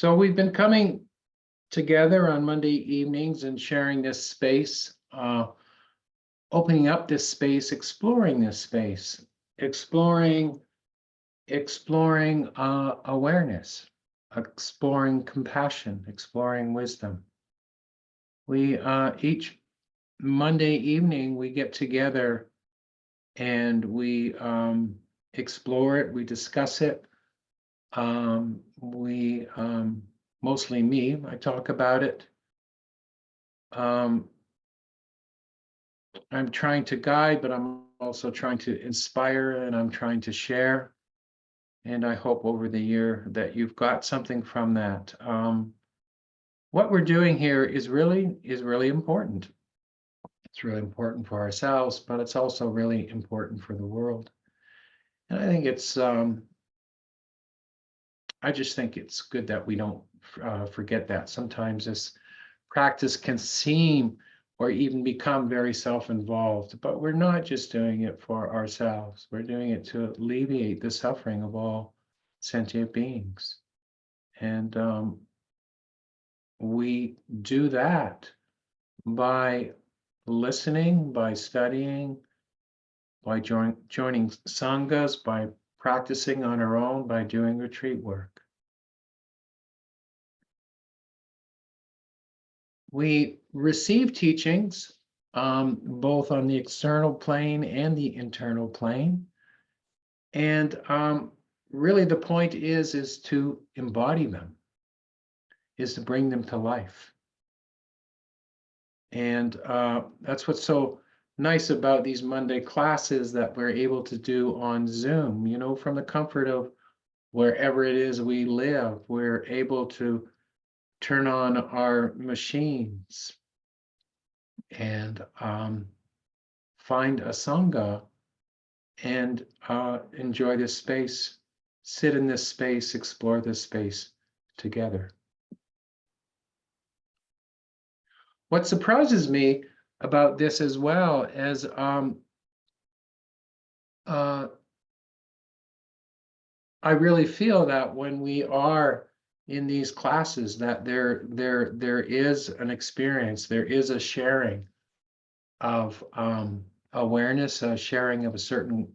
So we've been coming together on Monday evenings and sharing this space, opening up this space, exploring this space, exploring awareness, exploring compassion, exploring wisdom. We each Monday evening we get together and we explore it, we discuss it. We mostly me, I talk about it. I'm trying to guide, but I'm also trying to inspire, and I'm trying to share. And I hope over the year that you've got something from that. What we're doing here is really important. It's really important for ourselves, but it's also really important for the world. And I think it's I just think it's good that we don't forget that. Sometimes this practice can seem or even become very self-involved, but we're not just doing it for ourselves. We're doing it to alleviate the suffering of all sentient beings. And we do that by listening, by studying, by joining sanghas, by practicing on our own, by doing retreat work. We receive teachings both on the external plane and the internal plane. And really the point is to embody them, is to bring them to life. And that's what's so nice about these Monday classes that we're able to do on Zoom, you know, from the comfort of wherever it is we live, we're able to turn on our machines and find a sangha and enjoy this space, sit in this space, explore this space together. What surprises me about this as well as I really feel that when we are in these classes, that there is an experience, there is a sharing of awareness, a sharing of a certain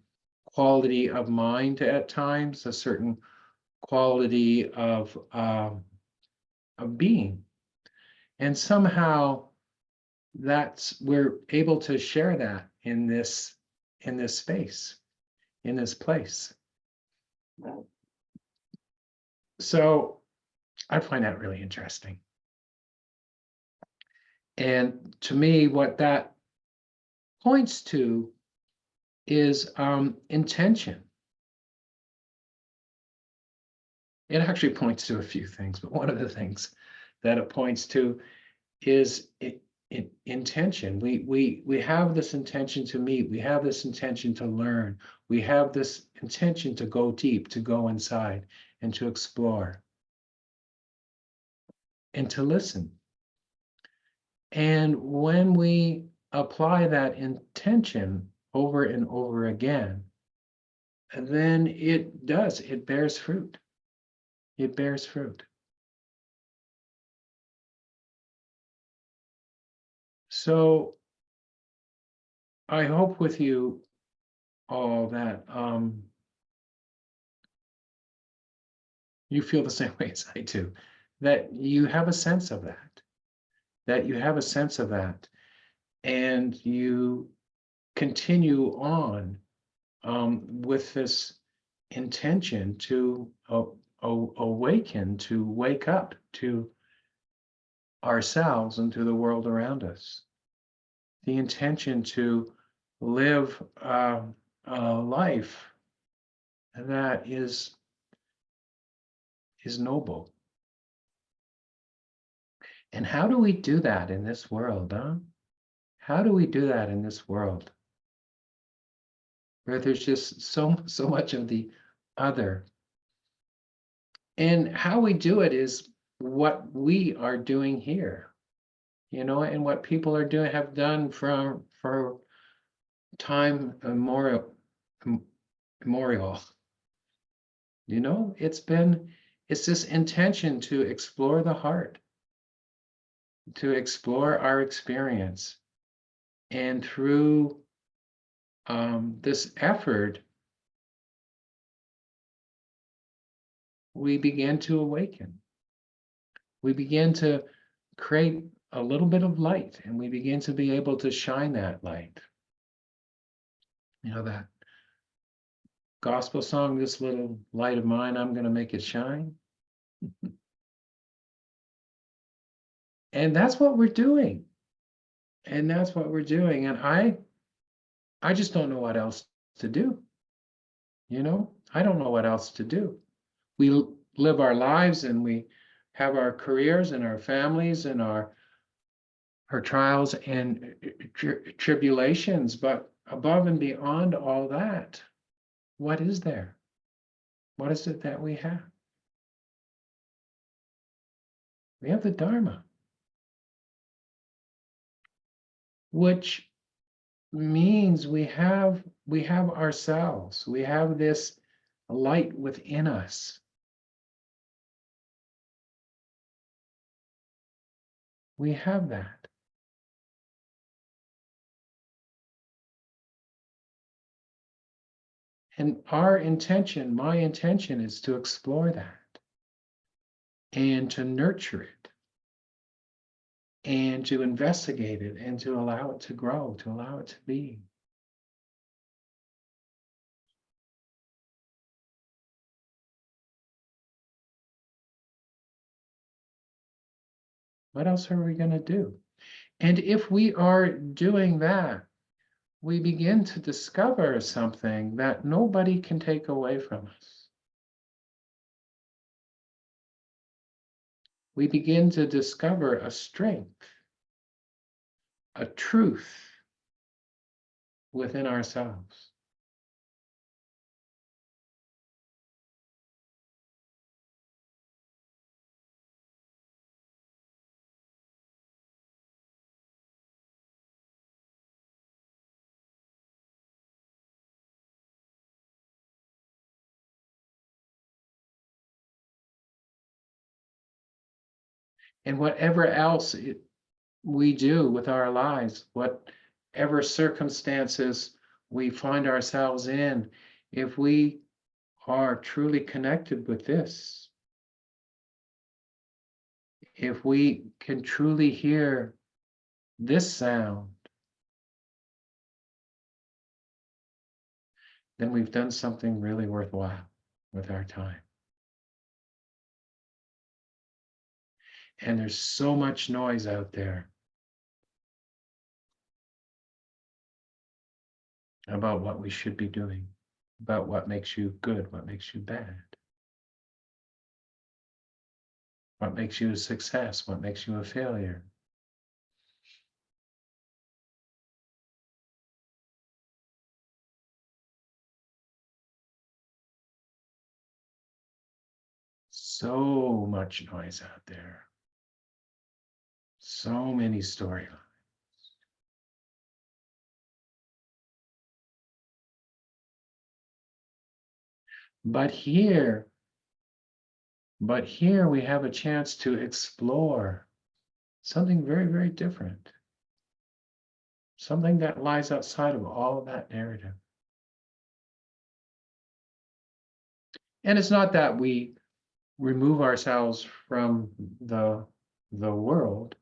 quality of mind at times, a certain quality of being. And somehow we're able to share that in this space, in this place. So I find that really interesting. And to me, what that points to is intention. It actually points to a few things, but one of the things that it points to is intention. We have this intention to meet. We have this intention to learn. We have this intention to go deep, to go inside, and to explore, and to listen. And when we apply that intention over and over again, then it bears fruit. It bears fruit. So I hope with you all that you feel the same way as I do, that you have a sense of that you have a sense of that, and you continue on with this intention to awaken, to wake up to ourselves and to the world around us. The intention to live a life that is noble. And how do we do that in this world, huh? How do we do that in this world, where there's just so much of the other? And how we do it is what we are doing here, you know, and what people have done for time immemorial. You know, it's been It's this intention to explore the heart, to explore our experience. And through this effort, we begin to awaken. We begin to create a little bit of light, and we begin to be able to shine that light. You know, that gospel song, "This little light of mine, I'm going to make it shine." And that's what we're doing. And that's what we're doing. And I just don't know what else to do. You know, I don't know what else to do. We live our lives and we have our careers and our families and our trials and tribulations, but above and beyond all that, what is there? What is it that we have? We have the Dharma, which means we have ourselves. We have this light within us. We have that. And our intention, my intention, is to explore that and to nurture it and to investigate it and to allow it to grow, to allow it to be. What else are we going to do? And if we are doing that, we begin to discover something that nobody can take away from us. We begin to discover a strength, a truth within ourselves. And whatever else we do with our lives, whatever circumstances we find ourselves in, if we are truly connected with this, if we can truly hear this sound, then we've done something really worthwhile with our time. And there's so much noise out there about what we should be doing, about what makes you good, what makes you bad, what makes you a success, what makes you a failure. So much noise out there. So many storylines. But here we have a chance to explore something very, very different. Something that lies outside of all of that narrative. And it's not that we remove ourselves from the world.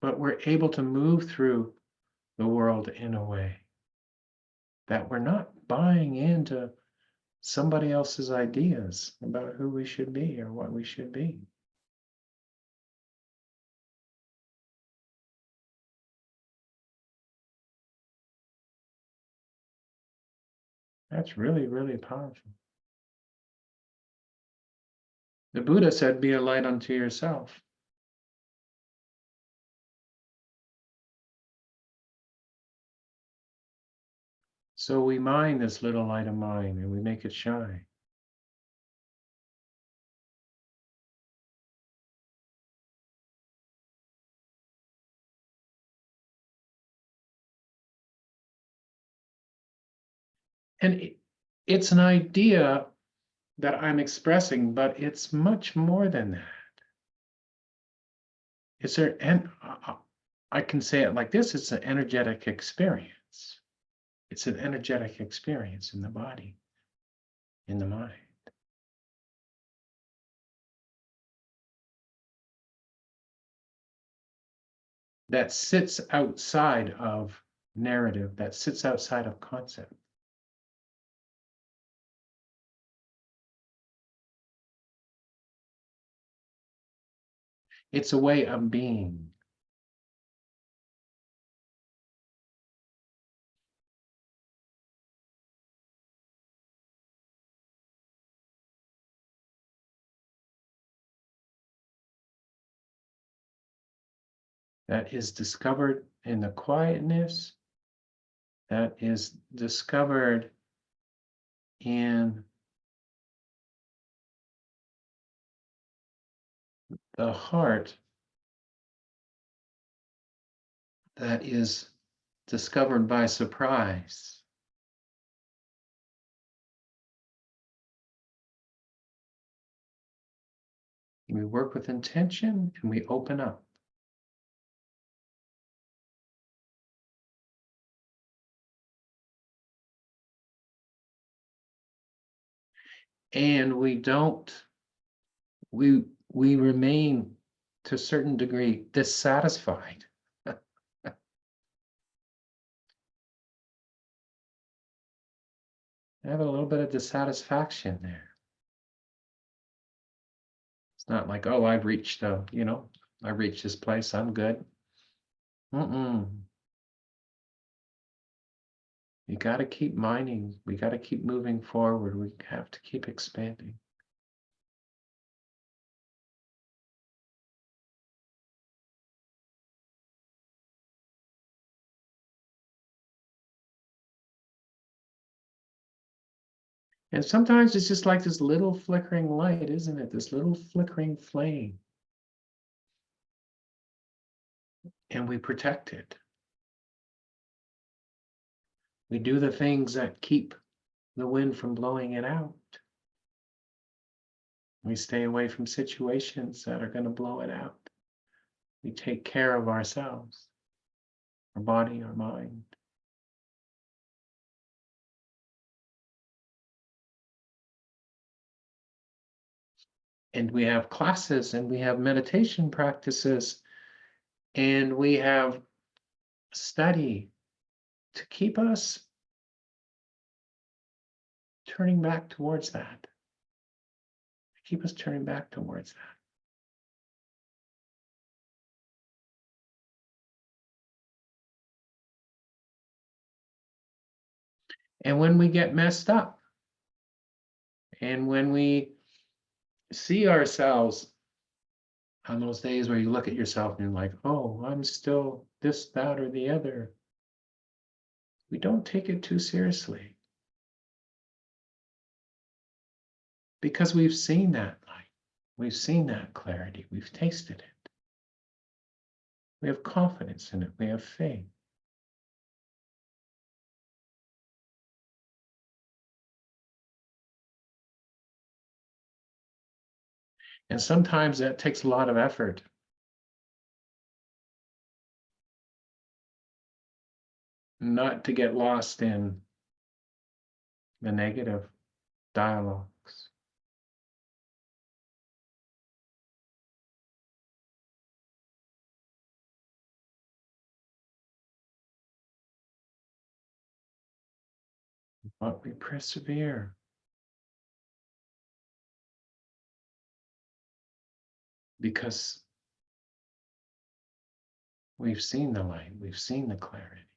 But we're able to move through the world in a way that we're not buying into somebody else's ideas about who we should be or what we should be. That's really, really powerful. The Buddha said, be a light unto yourself. So we mine this little light of mine and we make it shine. And it's an idea that I'm expressing, but it's much more than that. It's and I can say it like this: it's an energetic experience. It's an energetic experience in the body, in the mind. That sits outside of narrative, that sits outside of concept. It's a way of being. That is discovered in the quietness, that is discovered in the heart, that is discovered by surprise. We work with intention and we open up. And we don't, we remain to a certain degree dissatisfied. I have a little bit of dissatisfaction there. It's not like, oh, I've reached I've reached this place, I'm good. You got to keep mining. We got to keep moving forward. We have to keep expanding. And sometimes it's just like this little flickering light, isn't it? This little flickering flame. And we protect it. We do the things that keep the wind from blowing it out. We stay away from situations that are going to blow it out. We take care of ourselves, our body, our mind. And we have classes and we have meditation practices and we have study to keep us turning back towards that. Keep us turning back towards that. And when we get messed up, and when we see ourselves on those days where you look at yourself and you're like, oh, I'm still this, that, or the other, we don't take it too seriously. Because we've seen that light. We've seen that clarity. We've tasted it. We have confidence in it. We have faith. And sometimes that takes a lot of effort. Not to get lost in the negative dialogues. But we persevere. Because we've seen the light, we've seen the clarity,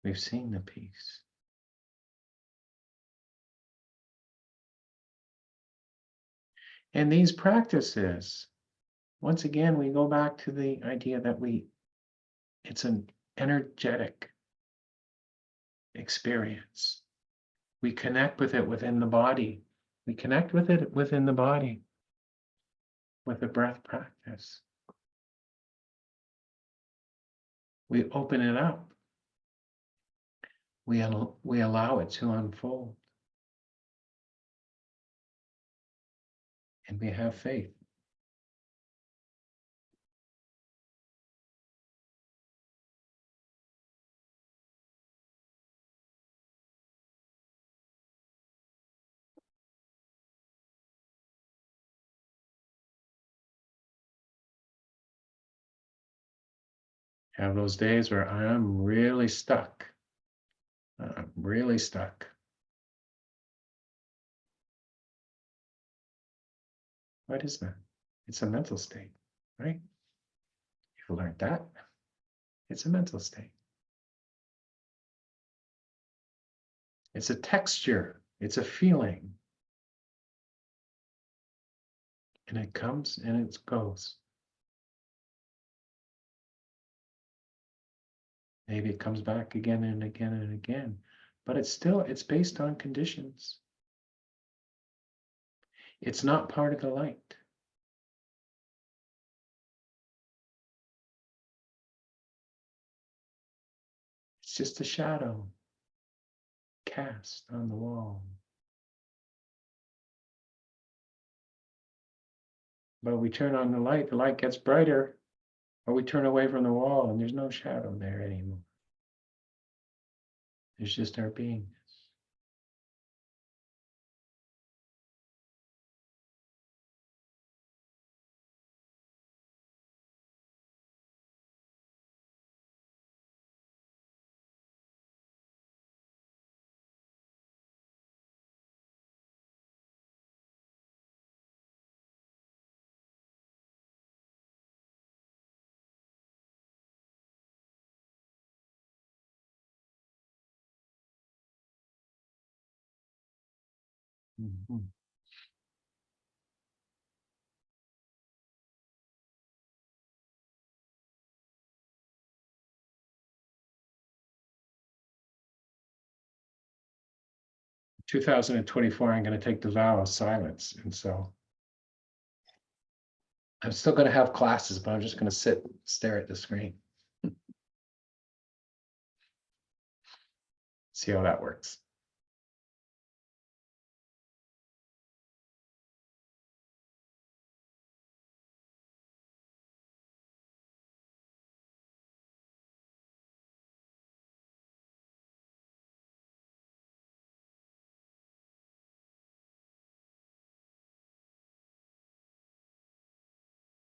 we've seen the peace. And these practices, once again, we go back to the idea that it's an energetic experience. We connect with it within the body. We connect with it within the body with the breath practice. We open it up. we allow it to unfold. And we have faith. Have those days where I'm really stuck. I'm really stuck. What is that? It's a mental state, right? You've learned that. It's a mental state. It's a texture. It's a feeling. And it comes and it goes. Maybe it comes back again and again and again, but it's based on conditions. It's not part of the light. It's just a shadow cast on the wall. But we turn on the light gets brighter, or we turn away from the wall and there's no shadow there anymore. There's just our beingness. Mm-hmm. 2024, I'm going to take the vow of silence. And so I'm still going to have classes, but I'm just going to stare at the screen. See how that works.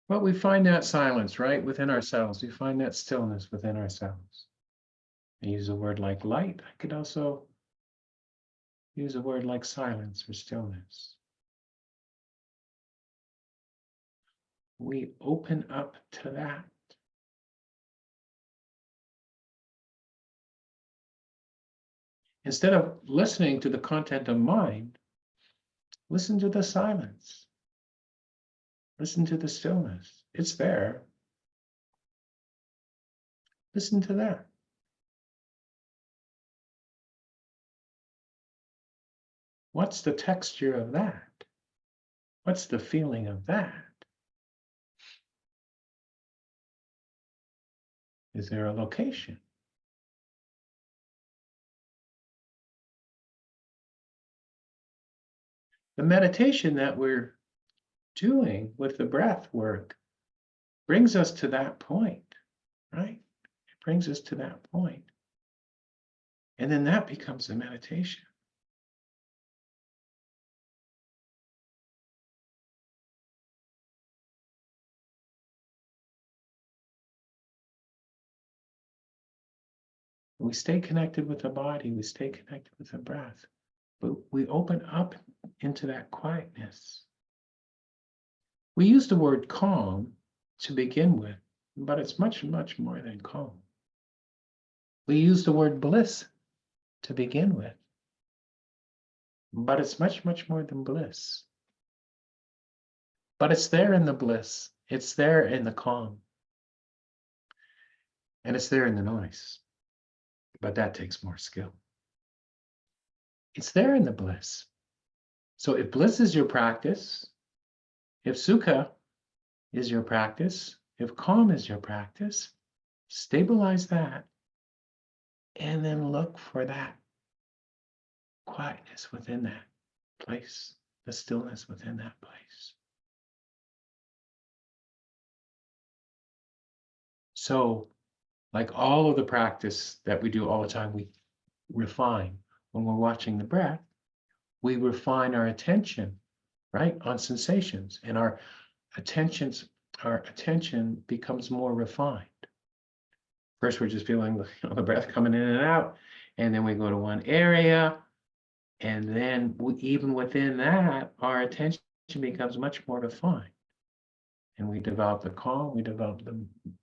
But we find that silence, right, within ourselves. We find that stillness within ourselves. I use a word like light. I could also use a word like silence or stillness. We open up to that. Instead of listening to the content of mind, listen to the silence. Listen to the stillness. It's there. Listen to that. What's the texture of that? What's the feeling of that? Is there a location? The meditation that we're doing with the breath work brings us to that point, right? It brings us to that point. And then that becomes a meditation. We stay connected with the body, we stay connected with the breath, but we open up into that quietness. We use the word calm to begin with, but it's much, much more than calm. We use the word bliss to begin with, but it's much, much more than bliss. But it's there in the bliss. It's there in the calm. And it's there in the noise. But that takes more skill. It's there in the bliss. So if bliss is your practice, if sukha is your practice, if calm is your practice, stabilize that. And then look for that quietness within that place, the stillness within that place. So, like all of the practice that we do all the time, we refine. When we're watching the breath, we refine our attention, right, on sensations, and our attention becomes more refined. First, we're just feeling the breath coming in and out, and then we go to one area, and then even within that, our attention becomes much more refined. And we develop the calm, we develop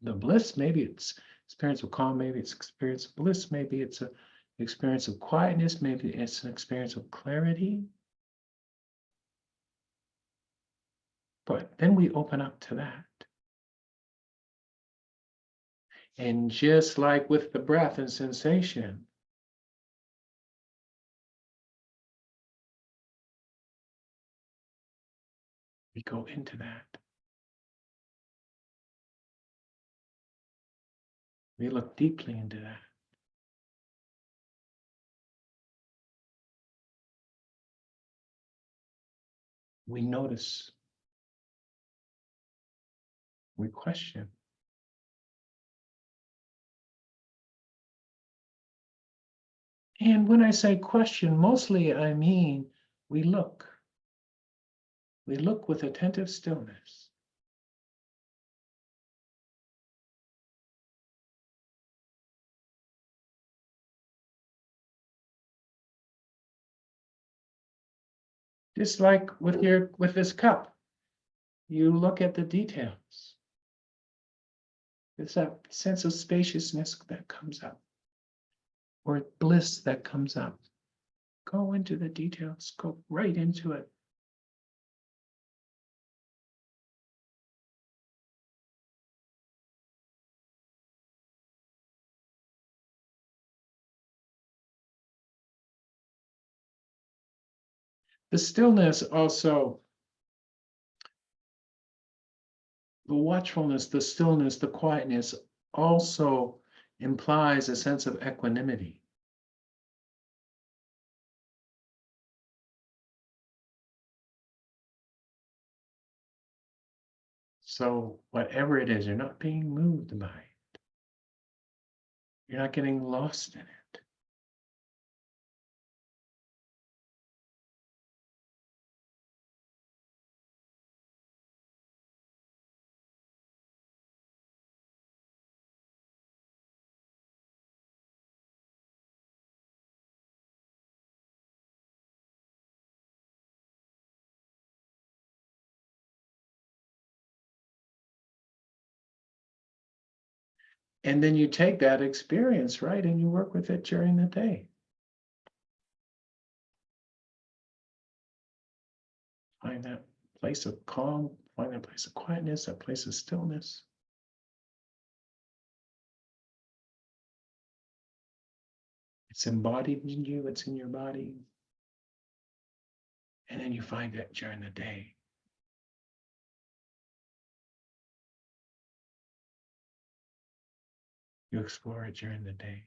the bliss. Maybe it's experience of calm, maybe it's experience of bliss, maybe it's an experience of quietness, maybe it's an experience of clarity. But then we open up to that. And just like with the breath and sensation, we go into that. We look deeply into that. We notice. We question. And when I say question, mostly I mean we look. We look with attentive stillness. Just like with this cup, you look at the details. It's that sense of spaciousness that comes up, or bliss that comes up. Go into the details, go right into it. The stillness also, the watchfulness, the stillness, the quietness also implies a sense of equanimity. So whatever it is, you're not being moved by it. You're not getting lost in it. And then you take that experience, right, and you work with it during the day. Find that place of calm, find that place of quietness, that place of stillness. It's embodied in you, it's in your body. And then you find it during the day. You explore it during the day.